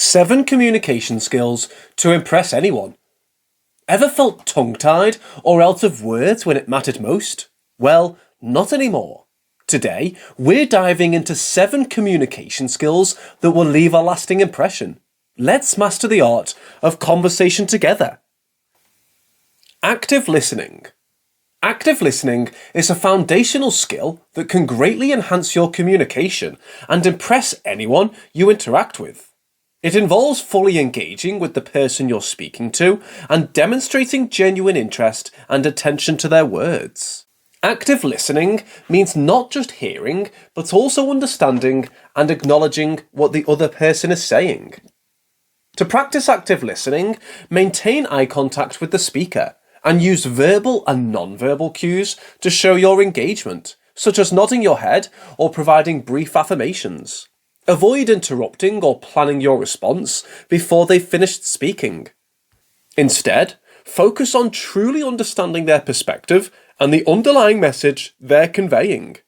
7 communication skills to impress anyone. Ever felt tongue-tied or out of words when it mattered most? Well, not anymore. Today, we're diving into 7 communication skills that will leave a lasting impression. Let's master the art of conversation together. Active listening. Active listening is a foundational skill that can greatly enhance your communication and impress anyone you interact with. It involves fully engaging with the person you're speaking to and demonstrating genuine interest and attention to their words. Active listening means not just hearing, but also understanding and acknowledging what the other person is saying. To practice active listening, maintain eye contact with the speaker and use verbal and non-verbal cues to show your engagement, such as nodding your head or providing brief affirmations. Avoid interrupting or planning your response before they've finished speaking. Instead, focus on truly understanding their perspective and the underlying message they're conveying.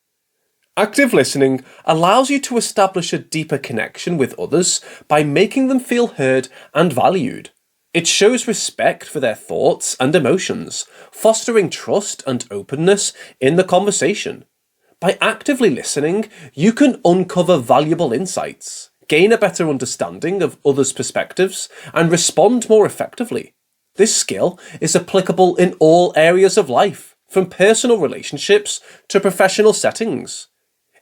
Active listening allows you to establish a deeper connection with others by making them feel heard and valued. It shows respect for their thoughts and emotions, fostering trust and openness in the conversation. By actively listening, you can uncover valuable insights, gain a better understanding of others' perspectives, and respond more effectively. This skill is applicable in all areas of life, from personal relationships to professional settings.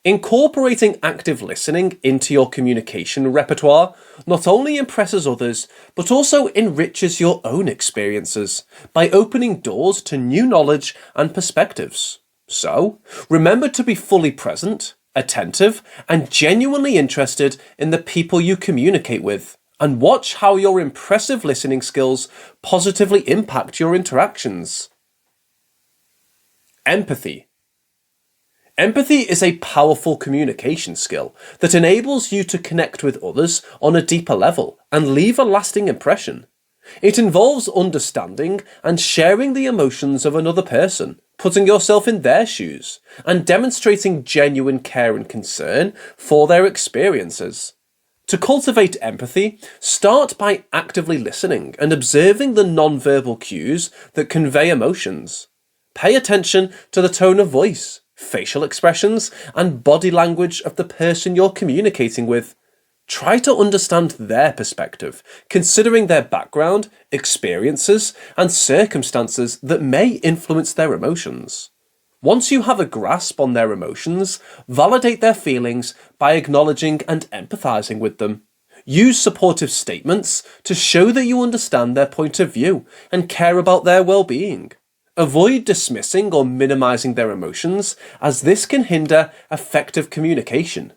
Incorporating active listening into your communication repertoire not only impresses others, but also enriches your own experiences by opening doors to new knowledge and perspectives. So, remember to be fully present, attentive, and genuinely interested in the people you communicate with, and watch how your impressive listening skills positively impact your interactions. Empathy. Empathy is a powerful communication skill that enables you to connect with others on a deeper level and leave a lasting impression. It involves understanding and sharing the emotions of another person, putting yourself in their shoes, and demonstrating genuine care and concern for their experiences. To cultivate empathy, start by actively listening and observing the non-verbal cues that convey emotions. Pay attention to the tone of voice, facial expressions, and body language of the person you're communicating with. Try to understand their perspective, considering their background, experiences, and circumstances that may influence their emotions. Once you have a grasp on their emotions, validate their feelings by acknowledging and empathizing with them. Use supportive statements to show that you understand their point of view and care about their well-being. Avoid dismissing or minimizing their emotions, as this can hinder effective communication.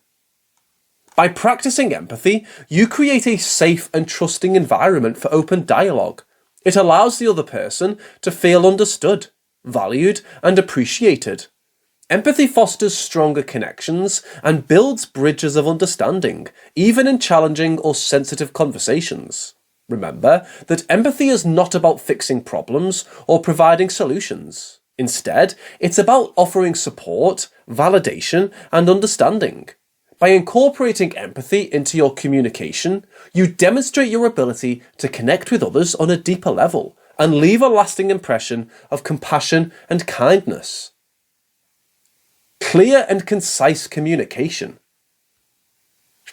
By practicing empathy, you create a safe and trusting environment for open dialogue. It allows the other person to feel understood, valued, and appreciated. Empathy fosters stronger connections and builds bridges of understanding, even in challenging or sensitive conversations. Remember that empathy is not about fixing problems or providing solutions. Instead, it's about offering support, validation, and understanding. By incorporating empathy into your communication, you demonstrate your ability to connect with others on a deeper level and leave a lasting impression of compassion and kindness. Clear and concise communication.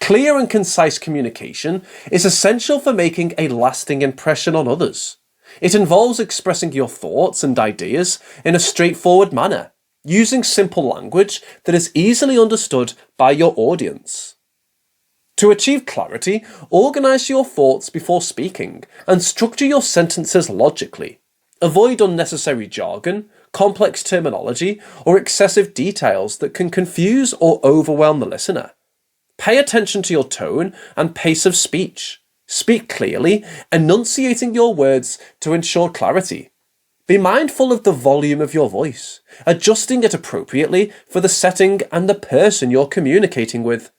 Clear and concise communication is essential for making a lasting impression on others. It involves expressing your thoughts and ideas in a straightforward manner, using simple language that is easily understood by your audience. To achieve clarity, organize your thoughts before speaking and structure your sentences logically. Avoid unnecessary jargon, complex terminology, or excessive details that can confuse or overwhelm the listener. Pay attention to your tone and pace of speech. Speak clearly, enunciating your words to ensure clarity. Be mindful of the volume of your voice, adjusting it appropriately for the setting and the person you're communicating with.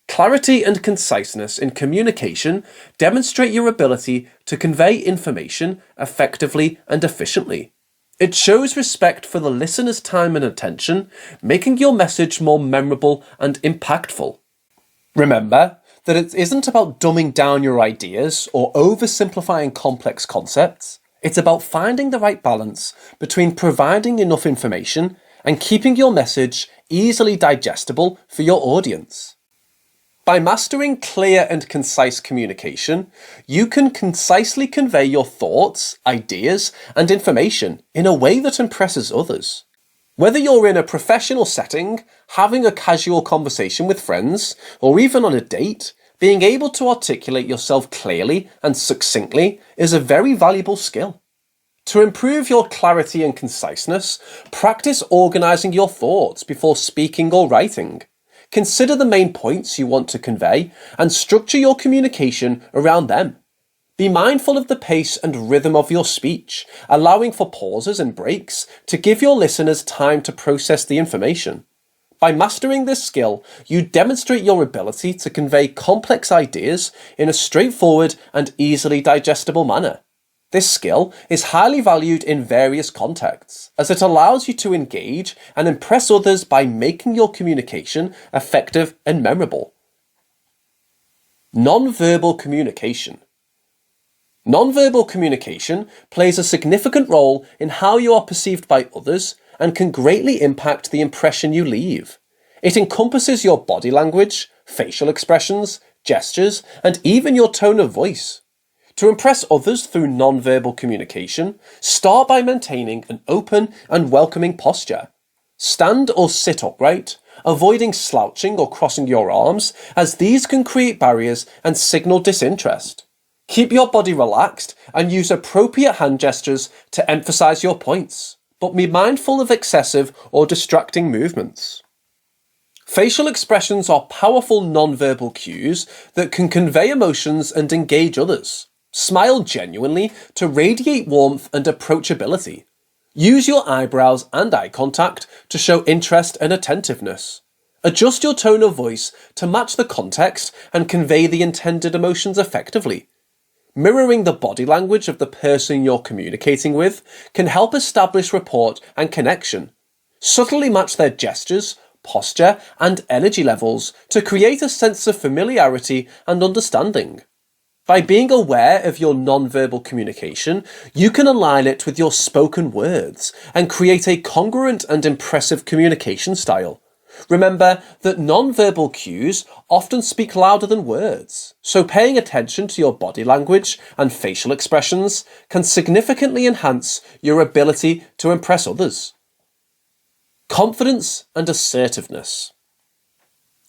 Clarity and conciseness in communication demonstrate your ability to convey information effectively and efficiently. It shows respect for the listener's time and attention, making your message more memorable and impactful. Remember that it isn't about dumbing down your ideas or oversimplifying complex concepts. It's about finding the right balance between providing enough information and keeping your message easily digestible for your audience. By mastering clear and concise communication, you can concisely convey your thoughts, ideas, and information in a way that impresses others. Whether you're in a professional setting, having a casual conversation with friends, or even on a date, being able to articulate yourself clearly and succinctly is a very valuable skill. To improve your clarity and conciseness, practice organizing your thoughts before speaking or writing. Consider the main points you want to convey and structure your communication around them. Be mindful of the pace and rhythm of your speech, allowing for pauses and breaks to give your listeners time to process the information. By mastering this skill, you demonstrate your ability to convey complex ideas in a straightforward and easily digestible manner. This skill is highly valued in various contexts, as it allows you to engage and impress others by making your communication effective and memorable. Non-verbal communication. Non-verbal communication plays a significant role in how you are perceived by others and can greatly impact the impression you leave. It encompasses your body language, facial expressions, gestures, and even your tone of voice. To impress others through non-verbal communication, start by maintaining an open and welcoming posture. Stand or sit upright, avoiding slouching or crossing your arms, as these can create barriers and signal disinterest. Keep your body relaxed and use appropriate hand gestures to emphasize your points, but be mindful of excessive or distracting movements. Facial expressions are powerful non-verbal cues that can convey emotions and engage others. Smile genuinely to radiate warmth and approachability. Use your eyebrows and eye contact to show interest and attentiveness. Adjust your tone of voice to match the context and convey the intended emotions effectively. Mirroring the body language of the person you're communicating with can help establish rapport and connection. Subtly match their gestures, posture, and energy levels to create a sense of familiarity and understanding. By being aware of your non-verbal communication, you can align it with your spoken words and create a congruent and impressive communication style. Remember that non-verbal cues often speak louder than words, so paying attention to your body language and facial expressions can significantly enhance your ability to impress others. Confidence and assertiveness.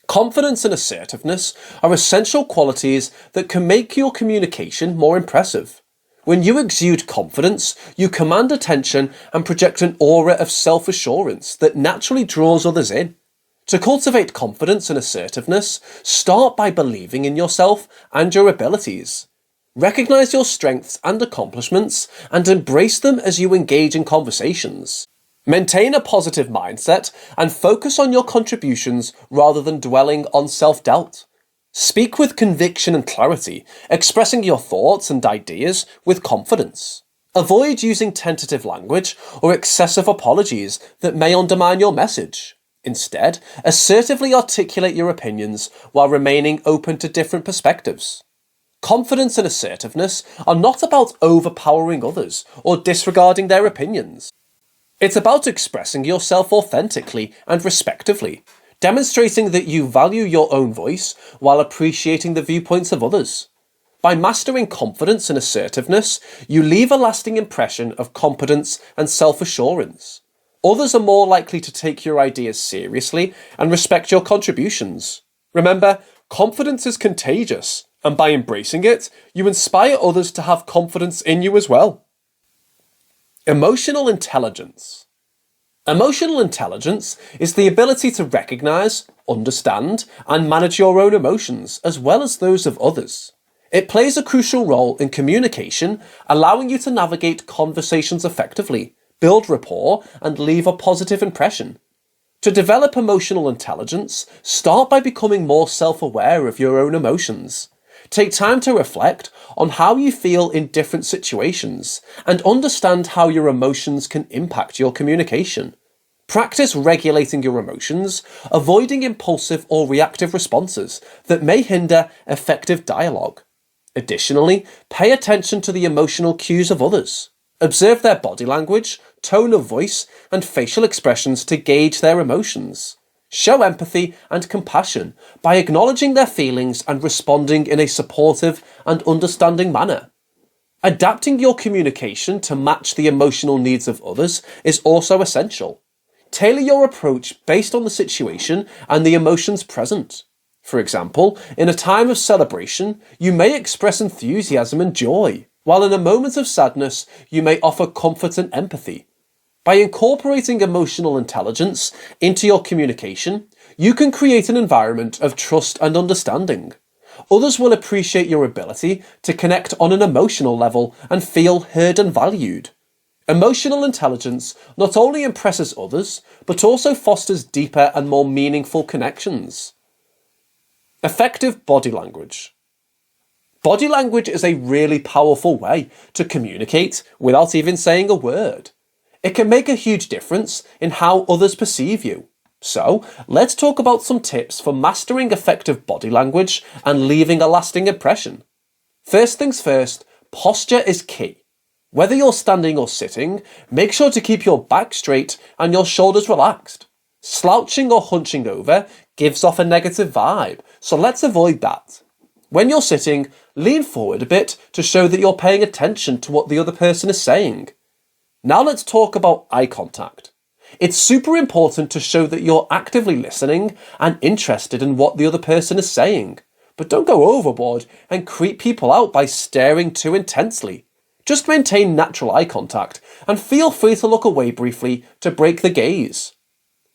Confidence and assertiveness are essential qualities that can make your communication more impressive. When you exude confidence, you command attention and project an aura of self-assurance that naturally draws others in. To cultivate confidence and assertiveness, start by believing in yourself and your abilities. Recognize your strengths and accomplishments and embrace them as you engage in conversations. Maintain a positive mindset and focus on your contributions rather than dwelling on self-doubt. Speak with conviction and clarity, expressing your thoughts and ideas with confidence. Avoid using tentative language or excessive apologies that may undermine your message. Instead, assertively articulate your opinions while remaining open to different perspectives. Confidence and assertiveness are not about overpowering others or disregarding their opinions. It's about expressing yourself authentically and respectively, demonstrating that you value your own voice while appreciating the viewpoints of others. By mastering confidence and assertiveness, you leave a lasting impression of competence and self-assurance. Others are more likely to take your ideas seriously and respect your contributions. Remember, confidence is contagious, and by embracing it, you inspire others to have confidence in you as well. Emotional intelligence. Emotional intelligence is the ability to recognize, understand, and manage your own emotions as well as those of others. It plays a crucial role in communication, allowing you to navigate conversations effectively, build rapport, and leave a positive impression. To develop emotional intelligence, start by becoming more self-aware of your own emotions. Take time to reflect on how you feel in different situations and understand how your emotions can impact your communication. Practice regulating your emotions, avoiding impulsive or reactive responses that may hinder effective dialogue. Additionally, pay attention to the emotional cues of others. Observe their body language, tone of voice, and facial expressions to gauge their emotions. Show empathy and compassion by acknowledging their feelings and responding in a supportive and understanding manner. Adapting your communication to match the emotional needs of others is also essential. Tailor your approach based on the situation and the emotions present. For example, in a time of celebration, you may express enthusiasm and joy, while in a moment of sadness, you may offer comfort and empathy. By incorporating emotional intelligence into your communication, you can create an environment of trust and understanding. Others will appreciate your ability to connect on an emotional level and feel heard and valued. Emotional intelligence not only impresses others, but also fosters deeper and more meaningful connections. Effective body language. Body language is a really powerful way to communicate without even saying a word. It can make a huge difference in how others perceive you. So, let's talk about some tips for mastering effective body language and leaving a lasting impression. First things first, posture is key. Whether you're standing or sitting, make sure to keep your back straight and your shoulders relaxed. Slouching or hunching over gives off a negative vibe, so let's avoid that. When you're sitting, lean forward a bit to show that you're paying attention to what the other person is saying. Now let's talk about eye contact. It's super important to show that you're actively listening and interested in what the other person is saying, but don't go overboard and creep people out by staring too intensely. Just maintain natural eye contact and feel free to look away briefly to break the gaze.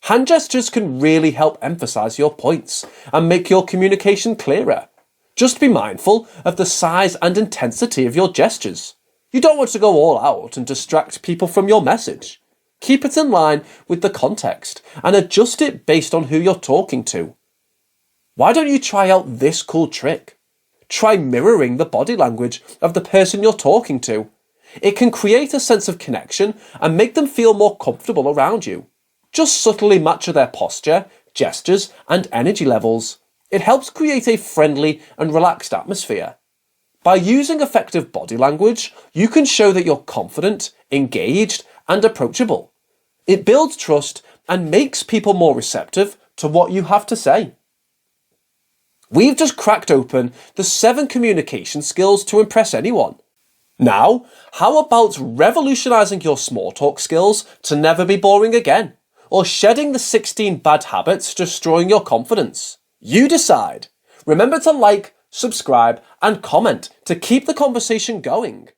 Hand gestures can really help emphasize your points and make your communication clearer. Just be mindful of the size and intensity of your gestures. You don't want to go all out and distract people from your message. Keep it in line with the context and adjust it based on who you're talking to. Why don't you try out this cool trick? Try mirroring the body language of the person you're talking to. It can create a sense of connection and make them feel more comfortable around you. Just subtly match their posture, gestures, and energy levels. It helps create a friendly and relaxed atmosphere. By using effective body language, you can show that you're confident, engaged, and approachable. It builds trust and makes people more receptive to what you have to say. We've just cracked open the 7 communication skills to impress anyone. Now, how about revolutionizing your small talk skills to never be boring again? Or shedding the 16 bad habits destroying your confidence? You decide. Remember to like, subscribe, and comment to keep the conversation going.